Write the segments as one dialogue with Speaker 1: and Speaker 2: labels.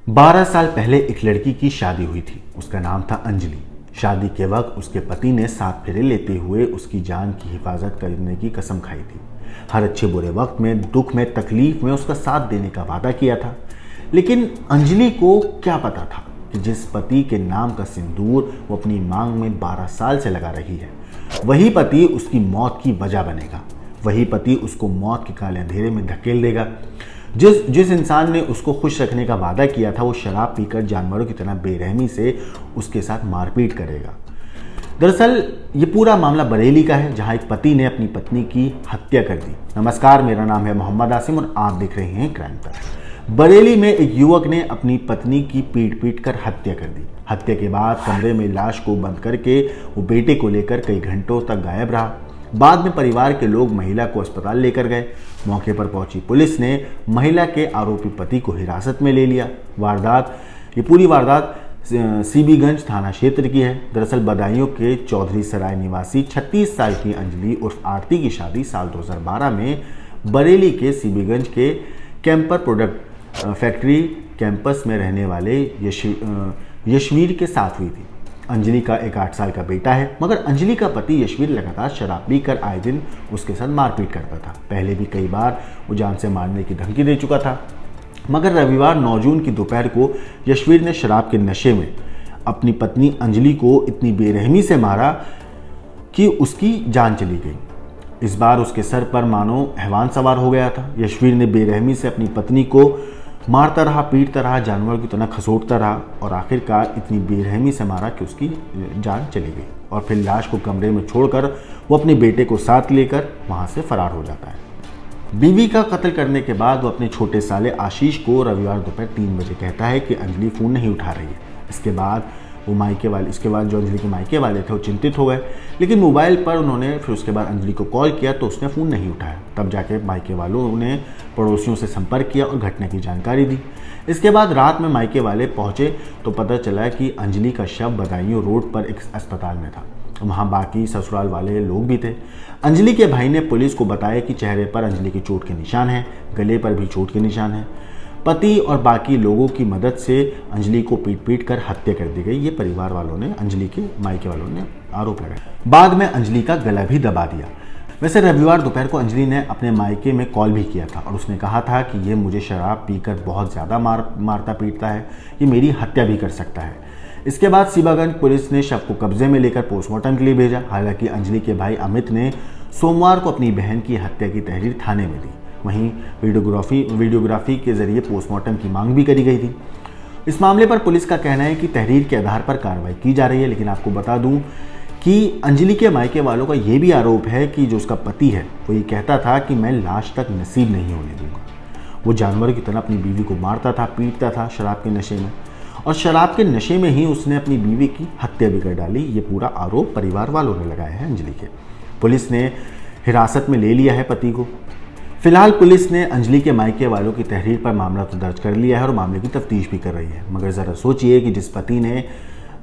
Speaker 1: 12 साल पहले एक लड़की की शादी हुई थी। उसका नाम था अंजलि। शादी के वक्त उसके पति ने 7 फेरे लेते हुए उसकी जान की हिफाजत करने की कसम खाई थी। हर अच्छे बुरे वक्त में, दुख में, तकलीफ में उसका साथ देने का वादा किया था। लेकिन अंजलि को क्या पता था कि जिस पति के नाम का सिंदूर वो अपनी मांग में 12 साल से लगा रही है, वही पति उसकी मौत की वजह बनेगा। वही पति उसको मौत के काले अंधेरे में धकेल देगा। जिस इंसान ने उसको खुश रखने का वादा किया था, वो शराब पीकर जानवरों की तरह बेरहमी से उसके साथ मारपीट करेगा। दरअसल ये पूरा मामला बरेली का है, जहां एक पति ने अपनी पत्नी की हत्या कर दी। नमस्कार, मेरा नाम है मोहम्मद आसिम और आप देख रहे हैं क्राइम टाइम। बरेली में एक युवक ने अपनी पत्नी की पीट कर हत्या कर दी। हत्या के बाद कमरे में लाश को बंद करके वो बेटे को लेकर कई घंटों तक गायब रहा। बाद में परिवार के लोग महिला को अस्पताल लेकर गए। मौके पर पहुंची पुलिस ने महिला के आरोपी पति को हिरासत में ले लिया। ये पूरी वारदात सीबीगंज थाना क्षेत्र की है। दरअसल बदायूं के चौधरी सराय निवासी 36 साल की अंजलि उर्फ आरती की शादी साल 2012 में बरेली के सीबीगंज के कैंपर प्रोडक्ट फैक्ट्री कैंपस में रहने वाले यशवीर के साथ हुई थी। अंजलि का एक 8 साल का बेटा है, मगर अंजलि का पति यशवीर लगातार शराब पीकर आए दिन उसके साथ मारपीट करता था। पहले भी कई बार वो जान से मारने की धमकी दे चुका था, मगर रविवार 9 जून की दोपहर को यशवीर ने शराब के नशे में अपनी पत्नी अंजलि को इतनी बेरहमी से मारा कि उसकी जान चली गई। इस बार उसके सर पर मानो हैवान सवार हो गया था। यशवीर ने बेरहमी से अपनी पत्नी को मारता रहा, पीटता रहा, जानवर की तरह खसोटता रहा और आखिरकार इतनी बेरहमी से मारा कि उसकी जान चली गई। और फिर लाश को कमरे में छोड़कर वो अपने बेटे को साथ लेकर वहां से फरार हो जाता है। बीवी का कत्ल करने के बाद वो अपने छोटे साले आशीष को रविवार दोपहर 3 बजे कहता है कि अंजलि फ़ोन नहीं उठा रही है। इसके बाद जो अंजलि के मायके वाले थे वो चिंतित हो गए, लेकिन मोबाइल पर उन्होंने फिर उसके बाद अंजलि को कॉल किया तो उसने फ़ोन नहीं उठाया। तब जाके मायके वालों ने पड़ोसियों से संपर्क किया और घटना की जानकारी दी। इसके बाद रात में मायके वाले पहुंचे तो पता चला कि अंजलि का शव बदायूं रोड पर एक अस्पताल में था। वहाँ बाकी ससुराल वाले लोग भी थे। अंजलि के भाई ने पुलिस को बताया कि चेहरे पर अंजलि की चोट के निशान हैं, गले पर भी चोट के निशान हैं। पति और बाकी लोगों की मदद से अंजलि को पीट कर हत्या कर दी गई। ये परिवार वालों ने, अंजलि के मायके वालों ने आरोप लगाया। बाद में अंजलि का गला भी दबा दिया। वैसे रविवार दोपहर को अंजलि ने अपने मायके में कॉल भी किया था और उसने कहा था कि ये मुझे शराब पीकर बहुत ज़्यादा मारता पीटता है, ये मेरी हत्या भी कर सकता है। इसके बाद सीबागंज पुलिस ने शव को कब्जे में लेकर पोस्टमार्टम के लिए भेजा। हालांकि अंजलि के भाई अमित ने सोमवार को अपनी बहन की हत्या की तहरीर थाने में दी। वहीं वीडियोग्राफी के जरिए पोस्टमार्टम की मांग भी करी गई थी। इस मामले पर पुलिस का कहना है कि तहरीर के आधार पर कार्रवाई की जा रही है। लेकिन आपको बता दूं कि अंजलि के मायके वालों का यह भी आरोप है कि जो उसका पति है वो ये कहता था कि मैं लाश तक नसीब नहीं होने दूंगा। वो जानवर की तरह अपनी बीवी को मारता था, पीटता था शराब के नशे में, और शराब के नशे में ही उसने अपनी बीवी की हत्या भी कर डाली। ये पूरा आरोप परिवार वालों ने लगाया है अंजलि के। पुलिस ने हिरासत में ले लिया है पति को। फिलहाल पुलिस ने अंजलि के मायके वालों की तहरीर पर मामला तो दर्ज कर लिया है और मामले की तफ्तीश भी कर रही है। मगर ज़रा सोचिए कि जिस पति ने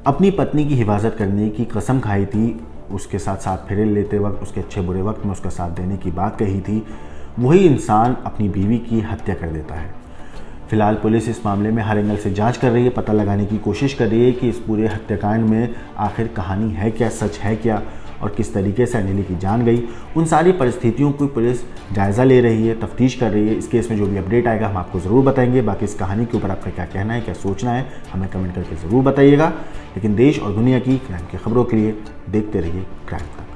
Speaker 1: अपनी पत्नी की हिफाजत करने की कसम खाई थी, उसके साथ 7 फेरे लेते वक्त, उसके अच्छे बुरे वक्त में उसका साथ देने की बात कही थी, वही इंसान अपनी बीवी की हत्या कर देता है। फिलहाल पुलिस इस मामले में हर एंगल से जांच कर रही है, पता लगाने की कोशिश कर रही है कि इस पूरे हत्याकांड में आखिर कहानी है क्या, सच है क्या और किस तरीके से अंजलि की जान गई। उन सारी परिस्थितियों को पुलिस जायज़ा ले रही है, तफ्तीश कर रही है। इस केस में जो भी अपडेट आएगा हम आपको ज़रूर बताएंगे। बाकी इस कहानी के ऊपर आपका क्या कहना है, क्या सोचना है, हमें कमेंट करके ज़रूर बताइएगा। लेकिन देश और दुनिया की क्राइम की खबरों के लिए देखते रहिए क्राइम टाइम।